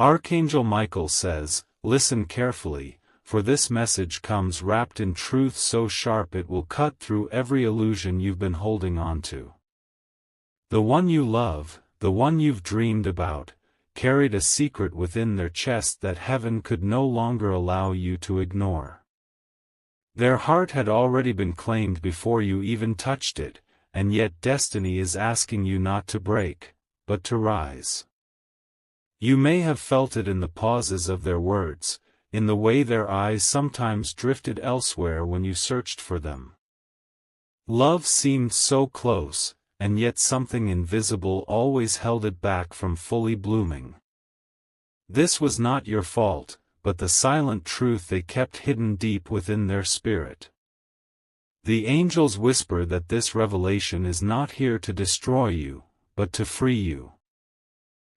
Archangel Michael says, listen carefully, for this message comes wrapped in truth so sharp it will cut through every illusion you've been holding on to. The one you love, the one you've dreamed about, carried a secret within their chest that heaven could no longer allow you to ignore. Their heart had already been claimed before you even touched it, and yet destiny is asking you not to break, but to rise. You may have felt it in the pauses of their words, in the way their eyes sometimes drifted elsewhere when you searched for them. Love seemed so close, and yet something invisible always held it back from fully blooming. This was not your fault, but the silent truth they kept hidden deep within their spirit. The angels whisper that this revelation is not here to destroy you, but to free you.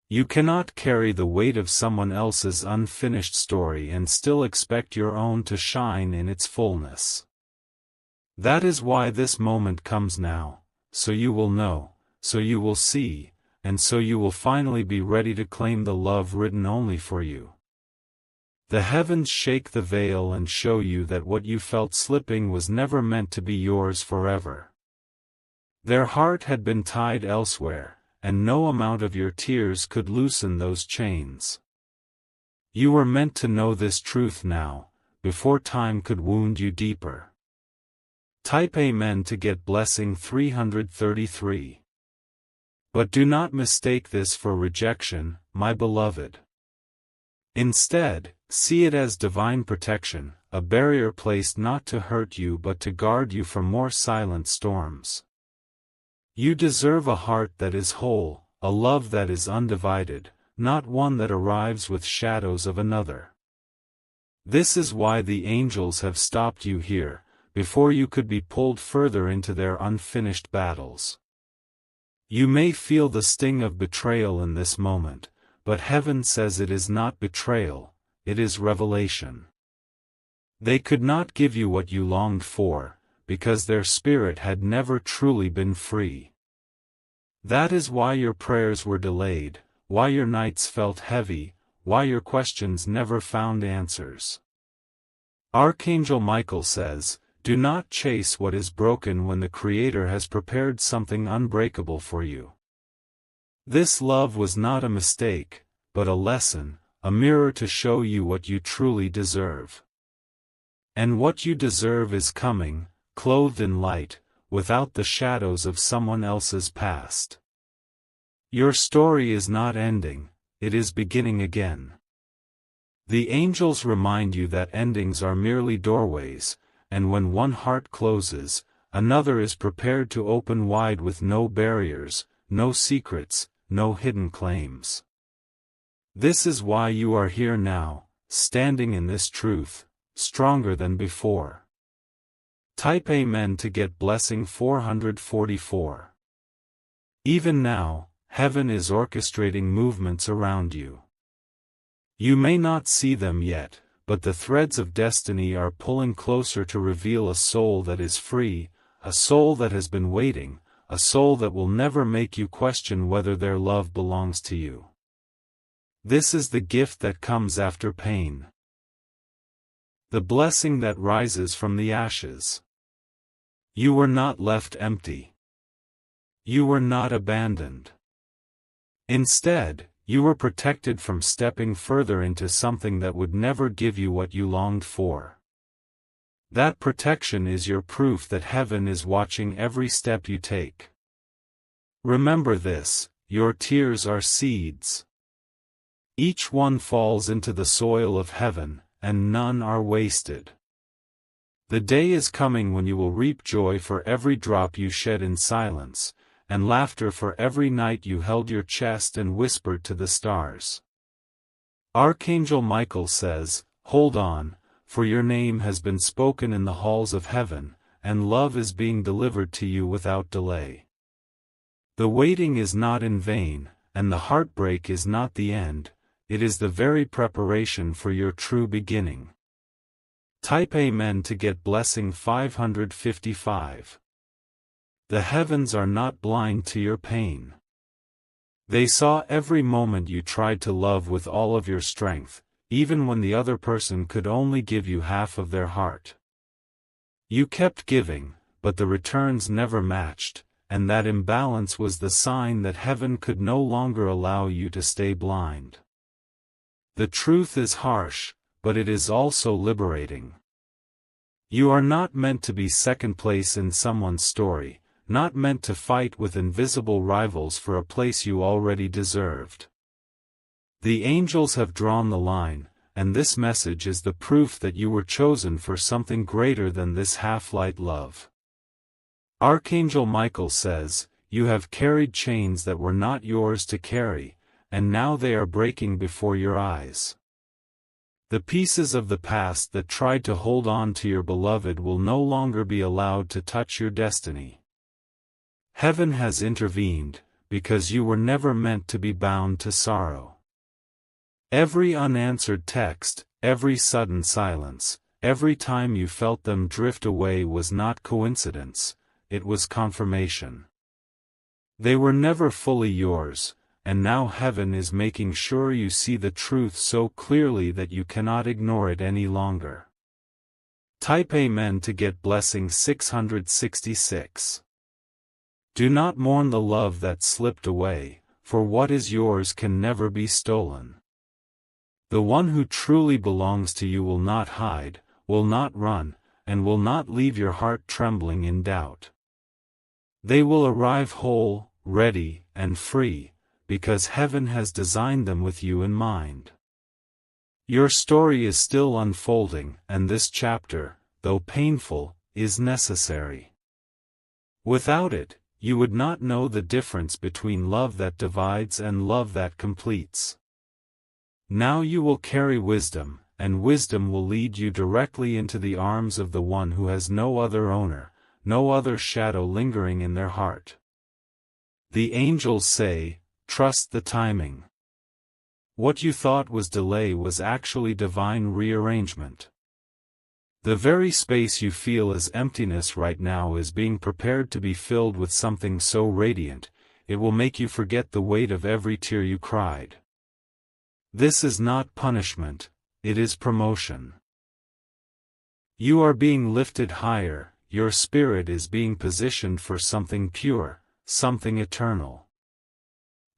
You cannot carry the weight of someone else's unfinished story and still expect your own to shine in its fullness. That is why this moment comes now, so you will know, so you will see, and so you will finally be ready to claim the love written only for you. The heavens shake the veil and show you that what you felt slipping was never meant to be yours forever. Their heart had been tied elsewhere, and no amount of your tears could loosen those chains. You were meant to know this truth now, before time could wound you deeper. Type Amen to get blessing 333. But do not mistake this for rejection, my beloved. Instead, see it as divine protection, a barrier placed not to hurt you but to guard you from more silent storms. You deserve a heart that is whole, a love that is undivided, not one that arrives with shadows of another. This is why the angels have stopped you here, before you could be pulled further into their unfinished battles. You may feel the sting of betrayal in this moment, but heaven says it is not betrayal, it is revelation. They could not give you what you longed for, because their spirit had never truly been free. That is why your prayers were delayed, why your nights felt heavy, why your questions never found answers. Archangel Michael says, do not chase what is broken when the Creator has prepared something unbreakable for you. This love was not a mistake, but a lesson, a mirror to show you what you truly deserve. And what you deserve is coming, clothed in light, without the shadows of someone else's past. Your story is not ending, it is beginning again. The angels remind you that endings are merely doorways, and when one heart closes, another is prepared to open wide with no barriers, no secrets, no hidden claims. This is why you are here now, standing in this truth, stronger than before. Type Amen to get blessing 444. Even now, heaven is orchestrating movements around you. You may not see them yet, but the threads of destiny are pulling closer to reveal a soul that is free, a soul that has been waiting, a soul that will never make you question whether their love belongs to you. This is the gift that comes after pain. The blessing that rises from the ashes. You were not left empty. You were not abandoned. Instead, you were protected from stepping further into something that would never give you what you longed for. That protection is your proof that heaven is watching every step you take. Remember this, your tears are seeds. Each one falls into the soil of heaven, and none are wasted. The day is coming when you will reap joy for every drop you shed in silence, and laughter for every night you held your chest and whispered to the stars. Archangel Michael says, hold on, for your name has been spoken in the halls of heaven, and love is being delivered to you without delay. The waiting is not in vain, and the heartbreak is not the end, it is the very preparation for your true beginning. Type Amen to get blessing 555. The heavens are not blind to your pain. They saw every moment you tried to love with all of your strength, even when the other person could only give you half of their heart. You kept giving, but the returns never matched, and that imbalance was the sign that heaven could no longer allow you to stay blind. The truth is harsh, but it is also liberating. You are not meant to be second place in someone's story, not meant to fight with invisible rivals for a place you already deserved. The angels have drawn the line, and this message is the proof that you were chosen for something greater than this half-light love. Archangel Michael says, "You have carried chains that were not yours to carry, and now they are breaking before your eyes." The pieces of the past that tried to hold on to your beloved will no longer be allowed to touch your destiny. Heaven has intervened, because you were never meant to be bound to sorrow. Every unanswered text, every sudden silence, every time you felt them drift away was not coincidence, it was confirmation. They were never fully yours, and now heaven is making sure you see the truth so clearly that you cannot ignore it any longer. Type Amen to get blessing 666. Do not mourn the love that slipped away, for what is yours can never be stolen. The one who truly belongs to you will not hide, will not run, and will not leave your heart trembling in doubt. They will arrive whole, ready, and free, because heaven has designed them with you in mind. Your story is still unfolding, and this chapter, though painful, is necessary. Without it, you would not know the difference between love that divides and love that completes. Now you will carry wisdom, and wisdom will lead you directly into the arms of the one who has no other owner, no other shadow lingering in their heart. The angels say, "Trust the timing." What you thought was delay was actually divine rearrangement. The very space you feel as emptiness right now is being prepared to be filled with something so radiant, it will make you forget the weight of every tear you cried. This is not punishment, it is promotion. You are being lifted higher, your spirit is being positioned for something pure, something eternal.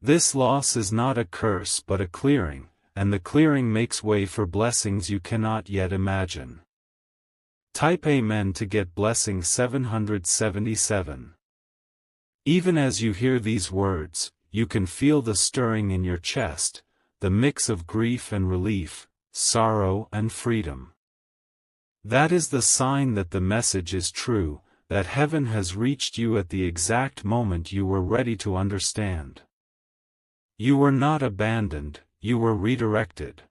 This loss is not a curse but a clearing, and the clearing makes way for blessings you cannot yet imagine. Type Amen to get blessing 777. Even as you hear these words, you can feel the stirring in your chest, the mix of grief and relief, sorrow and freedom. That is the sign that the message is true, that heaven has reached you at the exact moment you were ready to understand. You were not abandoned, you were redirected.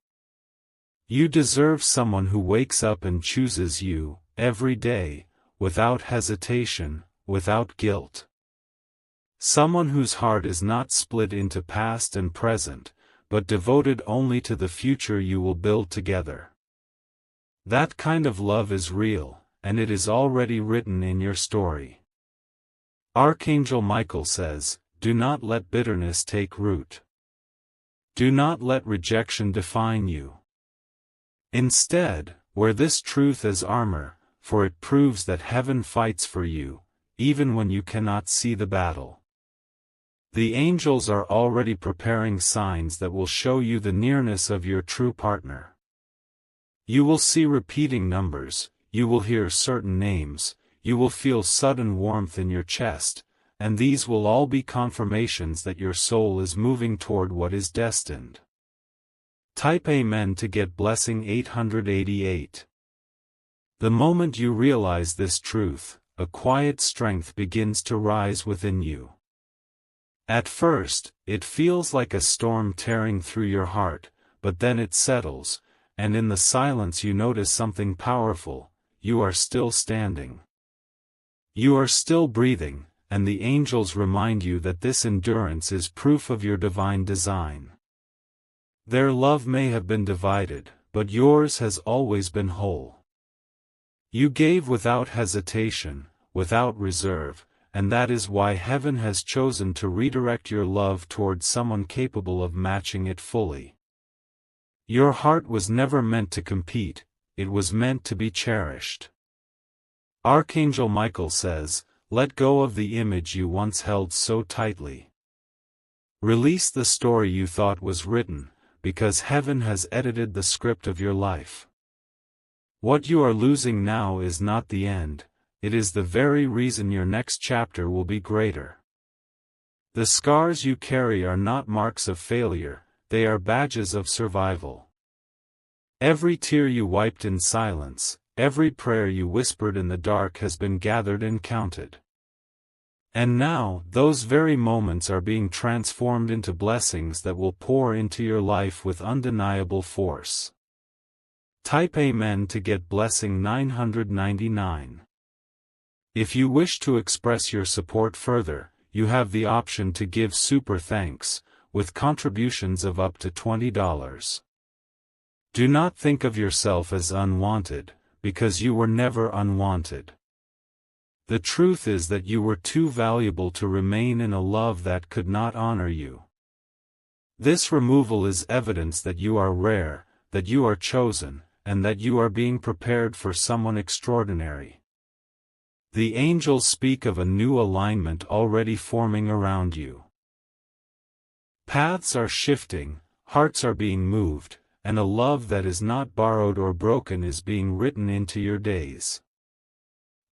You deserve someone who wakes up and chooses you, every day, without hesitation, without guilt. Someone whose heart is not split into past and present, but devoted only to the future you will build together. That kind of love is real, and it is already written in your story. Archangel Michael says, "Do not let bitterness take root. Do not let rejection define you. Instead, wear this truth as armor, for it proves that heaven fights for you, even when you cannot see the battle." The angels are already preparing signs that will show you the nearness of your true partner. You will see repeating numbers, you will hear certain names, you will feel sudden warmth in your chest, and these will all be confirmations that your soul is moving toward what is destined. Type Amen to get blessing 888. The moment you realize this truth, a quiet strength begins to rise within you. At first, it feels like a storm tearing through your heart, but then it settles, and in the silence you notice something powerful: you are still standing. You are still breathing, and the angels remind you that this endurance is proof of your divine design. Their love may have been divided, but yours has always been whole. You gave without hesitation, without reserve, and that is why heaven has chosen to redirect your love towards someone capable of matching it fully. Your heart was never meant to compete, it was meant to be cherished. Archangel Michael says, "Let go of the image you once held so tightly. Release the story you thought was written, because heaven has edited the script of your life. What you are losing now is not the end, it is the very reason your next chapter will be greater. The scars you carry are not marks of failure, they are badges of survival. Every tear you wiped in silence, every prayer you whispered in the dark has been gathered and counted. And now, those very moments are being transformed into blessings that will pour into your life with undeniable force." Type Amen to get blessing 999. If you wish to express your support further, you have the option to give super thanks, with contributions of up to $20. Do not think of yourself as unwanted, because you were never unwanted. The truth is that you were too valuable to remain in a love that could not honor you. This removal is evidence that you are rare, that you are chosen, and that you are being prepared for someone extraordinary. The angels speak of a new alignment already forming around you. Paths are shifting, hearts are being moved, and a love that is not borrowed or broken is being written into your days.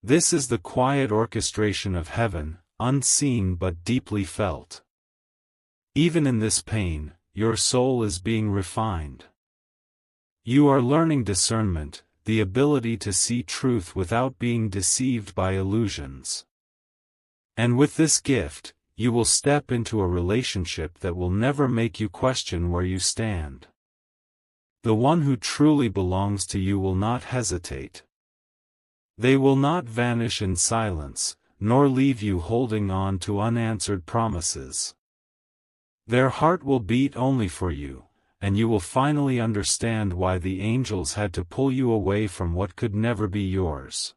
This is the quiet orchestration of heaven, unseen but deeply felt. Even in this pain, your soul is being refined. You are learning discernment, the ability to see truth without being deceived by illusions. And with this gift, you will step into a relationship that will never make you question where you stand. The one who truly belongs to you will not hesitate. They will not vanish in silence, nor leave you holding on to unanswered promises. Their heart will beat only for you, and you will finally understand why the angels had to pull you away from what could never be yours.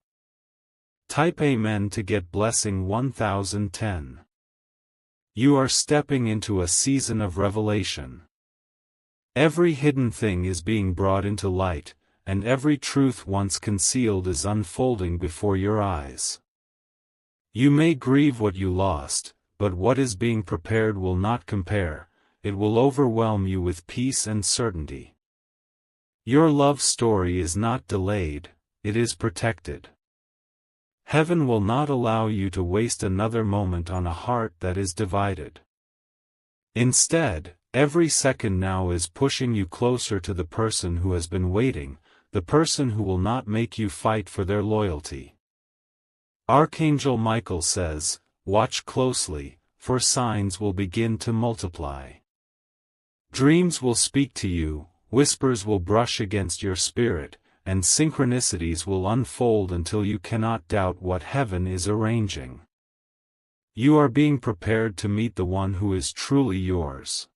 Type Amen to get blessing 1010. You are stepping into a season of revelation. Every hidden thing is being brought into light, and every truth once concealed is unfolding before your eyes. You may grieve what you lost, but what is being prepared will not compare, it will overwhelm you with peace and certainty. Your love story is not delayed, it is protected. Heaven will not allow you to waste another moment on a heart that is divided. Instead, every second now is pushing you closer to the person who has been waiting, the person who will not make you fight for their loyalty. Archangel Michael says, "Watch closely, for signs will begin to multiply. Dreams will speak to you, whispers will brush against your spirit, and synchronicities will unfold until you cannot doubt what heaven is arranging. You are being prepared to meet the one who is truly yours.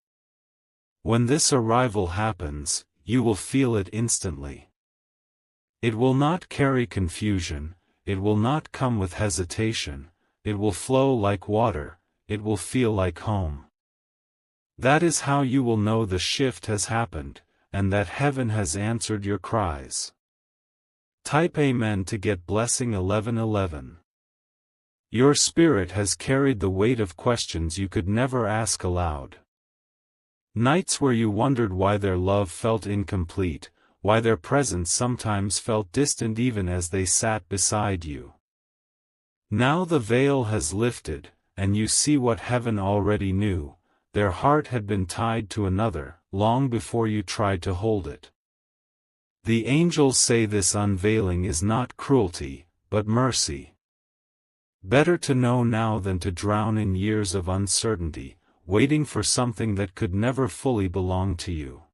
When this arrival happens, you will feel it instantly. It will not carry confusion, it will not come with hesitation, it will flow like water, it will feel like home. That is how you will know the shift has happened, and that heaven has answered your cries." Type Amen to get blessing 1111. Your spirit has carried the weight of questions you could never ask aloud. Nights where you wondered why their love felt incomplete, why their presence sometimes felt distant even as they sat beside you. Now the veil has lifted, and you see what heaven already knew. Their heart had been tied to another, long before you tried to hold it. The angels say this unveiling is not cruelty, but mercy. Better to know now than to drown in years of uncertainty, waiting for something that could never fully belong to you.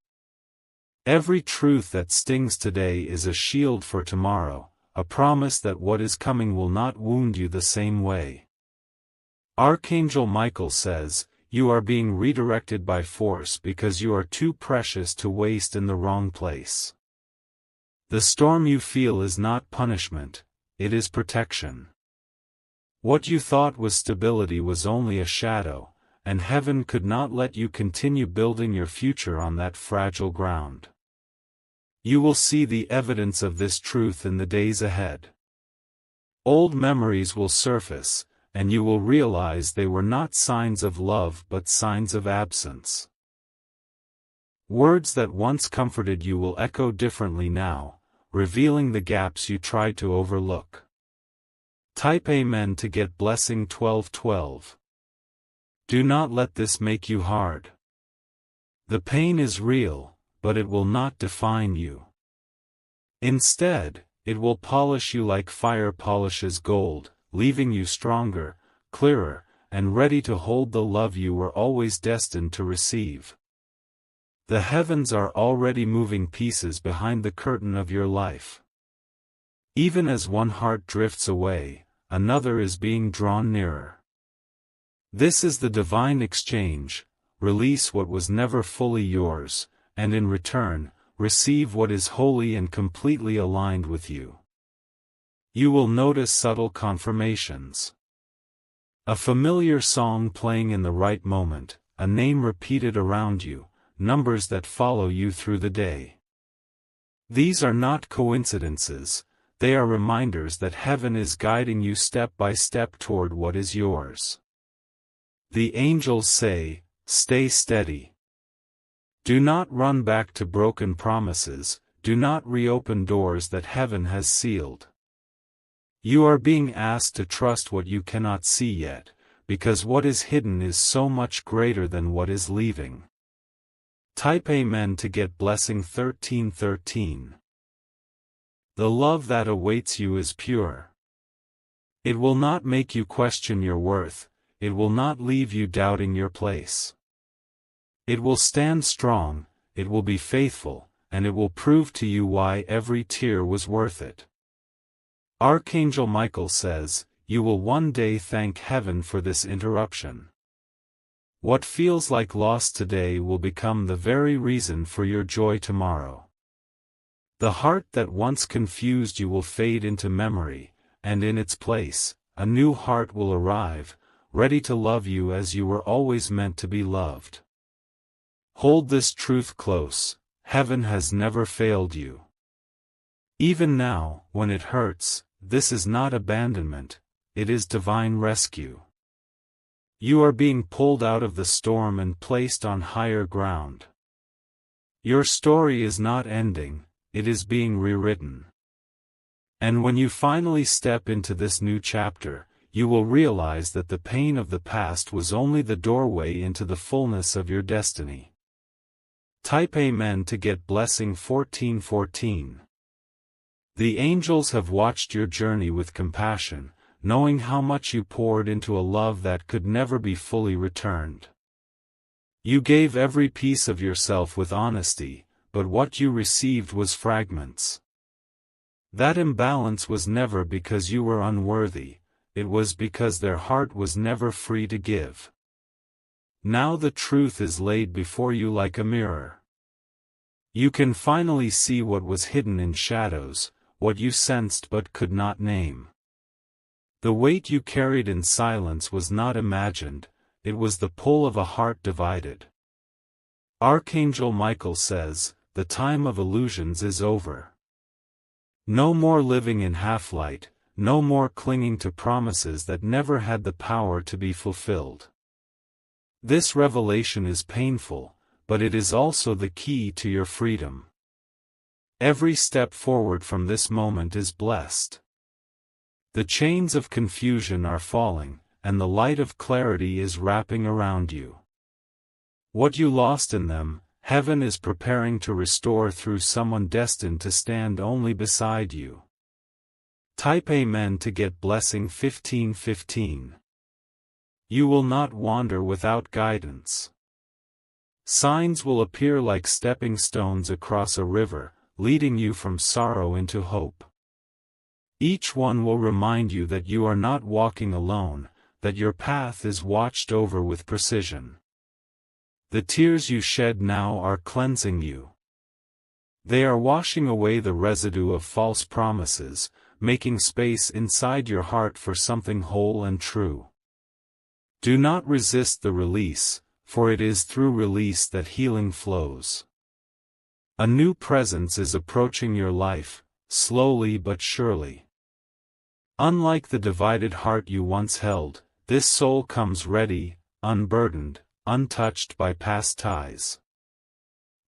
Every truth that stings today is a shield for tomorrow, a promise that what is coming will not wound you the same way. Archangel Michael says, "You are being redirected by force because you are too precious to waste in the wrong place." The storm you feel is not punishment, it is protection. What you thought was stability was only a shadow, and heaven could not let you continue building your future on that fragile ground. You will see the evidence of this truth in the days ahead. Old memories will surface, and you will realize they were not signs of love but signs of absence. Words that once comforted you will echo differently now, revealing the gaps you tried to overlook. Type Amen to get blessing 1212. Do not let this make you hard. The pain is real, but it will not define you. Instead, it will polish you like fire polishes gold, leaving you stronger, clearer, and ready to hold the love you were always destined to receive. The heavens are already moving pieces behind the curtain of your life. Even as one heart drifts away, another is being drawn nearer. This is the divine exchange: release what was never fully yours, and in return, receive what is wholly and completely aligned with you. You will notice subtle confirmations. A familiar song playing in the right moment, a name repeated around you, numbers that follow you through the day. These are not coincidences, they are reminders that heaven is guiding you step by step toward what is yours. The angels say, "Stay steady." Do not run back to broken promises, do not reopen doors that heaven has sealed. You are being asked to trust what you cannot see yet, because what is hidden is so much greater than what is leaving. Type Amen to get blessing 1313. The love that awaits you is pure. It will not make you question your worth, it will not leave you doubting your place. It will stand strong, it will be faithful, and it will prove to you why every tear was worth it. Archangel Michael says, you will one day thank heaven for this interruption. What feels like loss today will become the very reason for your joy tomorrow. The heart that once confused you will fade into memory, and in its place, a new heart will arrive, ready to love you as you were always meant to be loved. Hold this truth close: heaven has never failed you. Even now, when it hurts, this is not abandonment, it is divine rescue. You are being pulled out of the storm and placed on higher ground. Your story is not ending, it is being rewritten. And when you finally step into this new chapter, you will realize that the pain of the past was only the doorway into the fullness of your destiny. Type Amen to get blessing 1414. The angels have watched your journey with compassion, knowing how much you poured into a love that could never be fully returned. You gave every piece of yourself with honesty, but what you received was fragments. That imbalance was never because you were unworthy, it was because their heart was never free to give. Now the truth is laid before you like a mirror. You can finally see what was hidden in shadows, what you sensed but could not name. The weight you carried in silence was not imagined, it was the pull of a heart divided. Archangel Michael says, the time of illusions is over. No more living in half-light, no more clinging to promises that never had the power to be fulfilled. This revelation is painful, but it is also the key to your freedom. Every step forward from this moment is blessed. The chains of confusion are falling, and the light of clarity is wrapping around you. What you lost in them, heaven is preparing to restore through someone destined to stand only beside you. Type Amen to get blessing 1515. You will not wander without guidance. Signs will appear like stepping stones across a river, leading you from sorrow into hope. Each one will remind you that you are not walking alone, that your path is watched over with precision. The tears you shed now are cleansing you. They are washing away the residue of false promises, making space inside your heart for something whole and true. Do not resist the release, for it is through release that healing flows. A new presence is approaching your life, slowly but surely. Unlike the divided heart you once held, this soul comes ready, unburdened, untouched by past ties.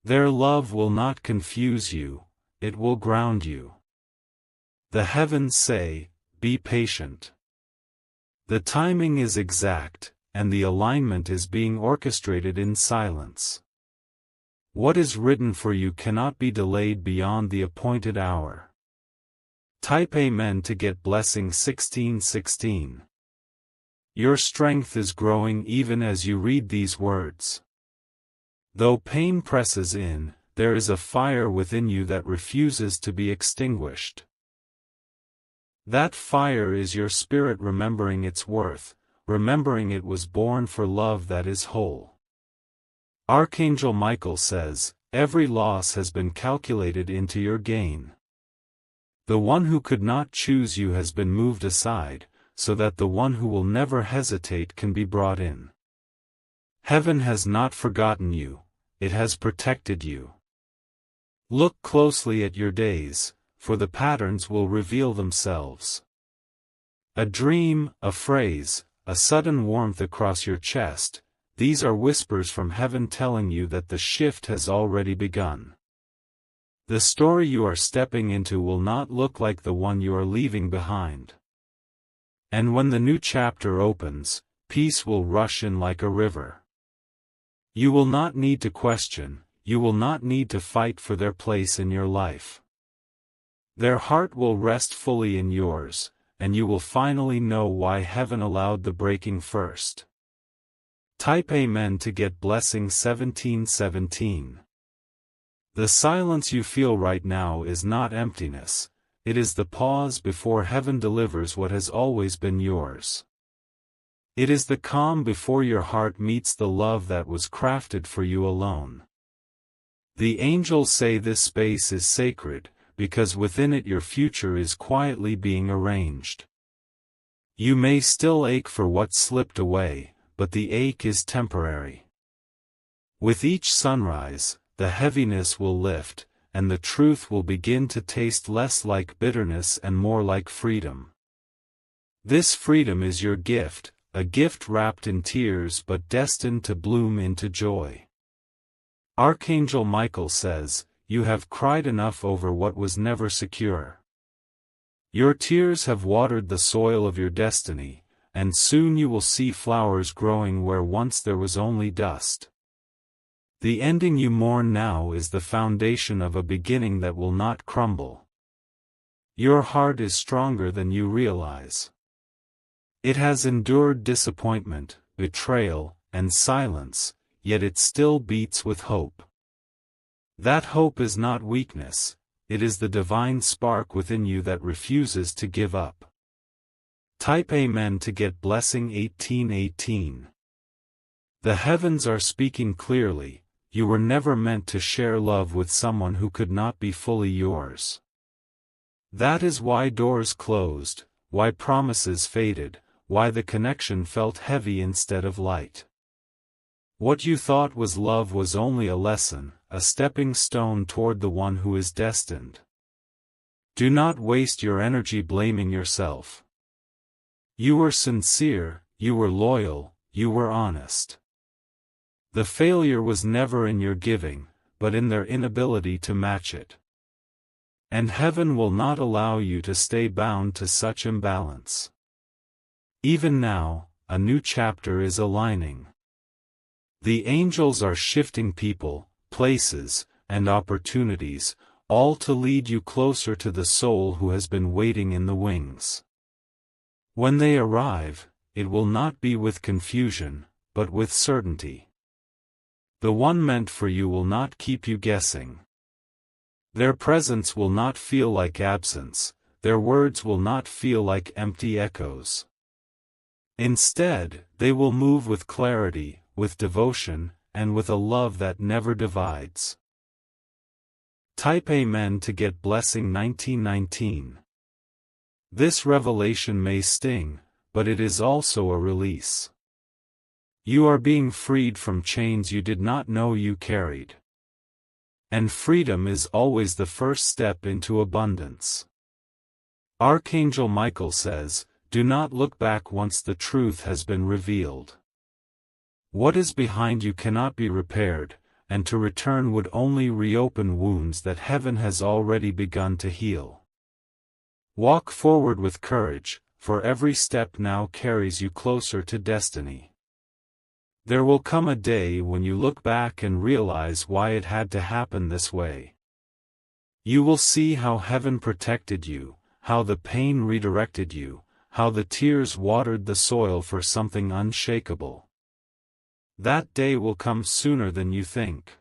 Their love will not confuse you, it will ground you. The heavens say, "Be patient." The timing is exact, and the alignment is being orchestrated in silence. What is written for you cannot be delayed beyond the appointed hour. Type Amen to get blessing 1616. Your strength is growing even as you read these words. Though pain presses in, there is a fire within you that refuses to be extinguished. That fire is your spirit remembering its worth, remembering it was born for love that is whole. Archangel Michael says, "Every loss has been calculated into your gain." The one who could not choose you has been moved aside, so that the one who will never hesitate can be brought in. Heaven has not forgotten you, it has protected you. Look closely at your days, for the patterns will reveal themselves. A dream, a phrase, a sudden warmth across your chest, these are whispers from heaven telling you that the shift has already begun. The story you are stepping into will not look like the one you are leaving behind. And when the new chapter opens, peace will rush in like a river. You will not need to question, you will not need to fight for their place in your life. Their heart will rest fully in yours, and you will finally know why heaven allowed the breaking first. Type Amen to get blessing 1717. The silence you feel right now is not emptiness, it is the pause before heaven delivers what has always been yours. It is the calm before your heart meets the love that was crafted for you alone. The angels say this space is sacred, because within it your future is quietly being arranged. You may still ache for what slipped away, but the ache is temporary. With each sunrise, the heaviness will lift, and the truth will begin to taste less like bitterness and more like freedom. This freedom is your gift, a gift wrapped in tears but destined to bloom into joy. Archangel Michael says, "You have cried enough over what was never secure. Your tears have watered the soil of your destiny, and soon you will see flowers growing where once there was only dust. The ending you mourn now is the foundation of a beginning that will not crumble. Your heart is stronger than you realize. It has endured disappointment, betrayal, and silence, yet it still beats with hope. That hope is not weakness, it is the divine spark within you that refuses to give up." Type Amen to get blessing 1818. The heavens are speaking clearly, you were never meant to share love with someone who could not be fully yours. That is why doors closed, why promises faded, why the connection felt heavy instead of light. What you thought was love was only a lesson, a stepping stone toward the one who is destined. Do not waste your energy blaming yourself. You were sincere, you were loyal, you were honest. The failure was never in your giving, but in their inability to match it. And heaven will not allow you to stay bound to such imbalance. Even now, a new chapter is aligning. The angels are shifting people, places, and opportunities, all to lead you closer to the soul who has been waiting in the wings. When they arrive, it will not be with confusion, but with certainty. The one meant for you will not keep you guessing. Their presence will not feel like absence, their words will not feel like empty echoes. Instead, they will move with clarity, with devotion, and with a love that never divides. Type Amen to get blessing 1919. This revelation may sting, but it is also a release. You are being freed from chains you did not know you carried. And freedom is always the first step into abundance. Archangel Michael says, "Do not look back once the truth has been revealed. What is behind you cannot be repaired, and to return would only reopen wounds that heaven has already begun to heal. Walk forward with courage, for every step now carries you closer to destiny. There will come a day when you look back and realize why it had to happen this way. You will see how heaven protected you, how the pain redirected you, how the tears watered the soil for something unshakable. That day will come sooner than you think.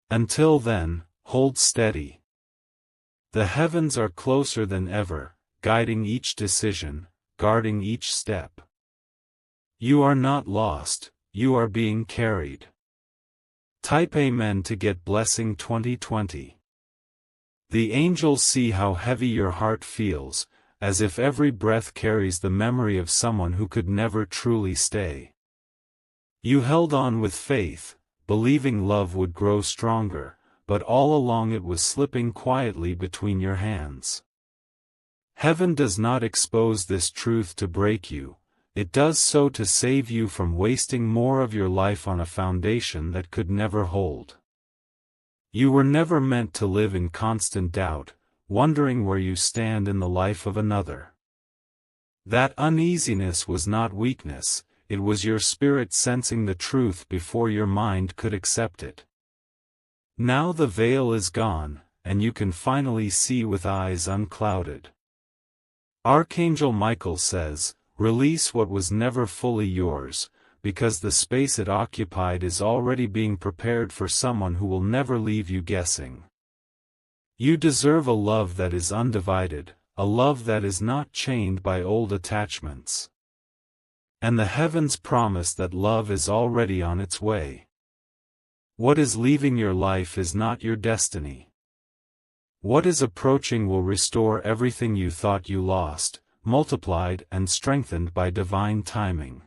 Until then, hold steady. The heavens are closer than ever, guiding each decision, guarding each step. You are not lost, you are being carried." Type Amen to get Blessing 2020. The angels see how heavy your heart feels, as if every breath carries the memory of someone who could never truly stay. You held on with faith, believing love would grow stronger, but all along it was slipping quietly between your hands. Heaven does not expose this truth to break you, it does so to save you from wasting more of your life on a foundation that could never hold. You were never meant to live in constant doubt, wondering where you stand in the life of another. That uneasiness was not weakness, it was your spirit sensing the truth before your mind could accept it. Now the veil is gone, and you can finally see with eyes unclouded. Archangel Michael says, "Release what was never fully yours, because the space it occupied is already being prepared for someone who will never leave you guessing. You deserve a love that is undivided, a love that is not chained by old attachments. And the heavens promise that love is already on its way. What is leaving your life is not your destiny. What is approaching will restore everything you thought you lost, multiplied and strengthened by divine timing.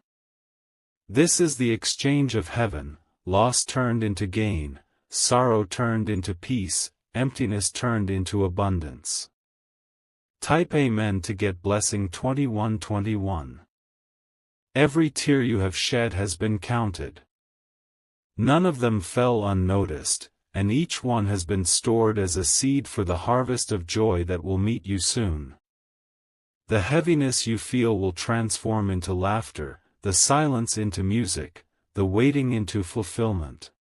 This is the exchange of heaven, loss turned into gain, sorrow turned into peace, emptiness turned into abundance." Type Amen to get Blessing 2121. Every tear you have shed has been counted. None of them fell unnoticed, and each one has been stored as a seed for the harvest of joy that will meet you soon. The heaviness you feel will transform into laughter, the silence into music, the waiting into fulfillment.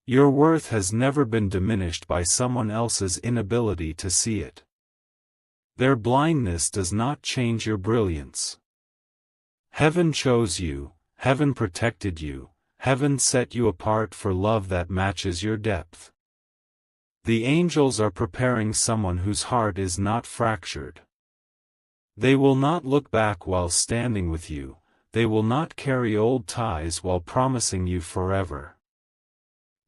Your worth has never been diminished by someone else's inability to see it. Their blindness does not change your brilliance. Heaven chose you, heaven protected you, heaven set you apart for love that matches your depth. The angels are preparing someone whose heart is not fractured. They will not look back while standing with you, they will not carry old ties while promising you forever.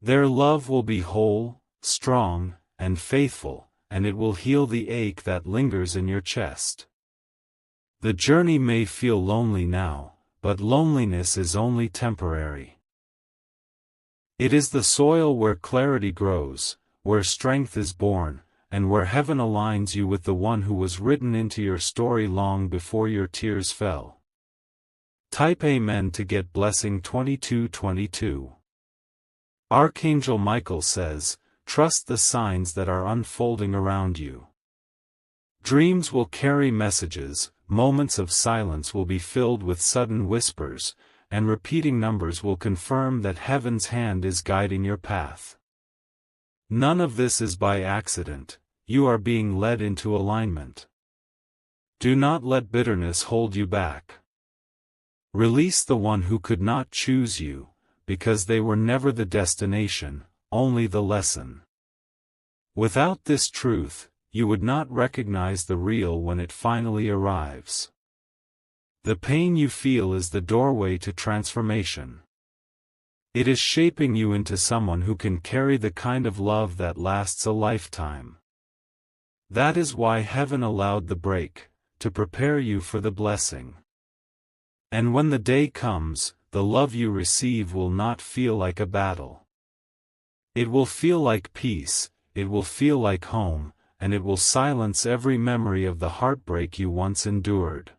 Their love will be whole, strong, and faithful, and it will heal the ache that lingers in your chest. The journey may feel lonely now, but loneliness is only temporary. It is the soil where clarity grows, where strength is born, and where heaven aligns you with the one who was written into your story long before your tears fell. Type Amen to get Blessing 2222. Archangel Michael says, "Trust the signs that are unfolding around you. Dreams will carry messages, moments of silence will be filled with sudden whispers, and repeating numbers will confirm that heaven's hand is guiding your path. None of this is by accident, you are being led into alignment. Do not let bitterness hold you back. Release the one who could not choose you, because they were never the destination, only the lesson. Without this truth, you would not recognize the real when it finally arrives. The pain you feel is the doorway to transformation. It is shaping you into someone who can carry the kind of love that lasts a lifetime. That is why heaven allowed the break, to prepare you for the blessing. And when the day comes, the love you receive will not feel like a battle. It will feel like peace, it will feel like home, and it will silence every memory of the heartbreak you once endured.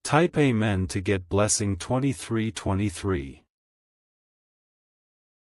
Type Amen to get blessing 2323.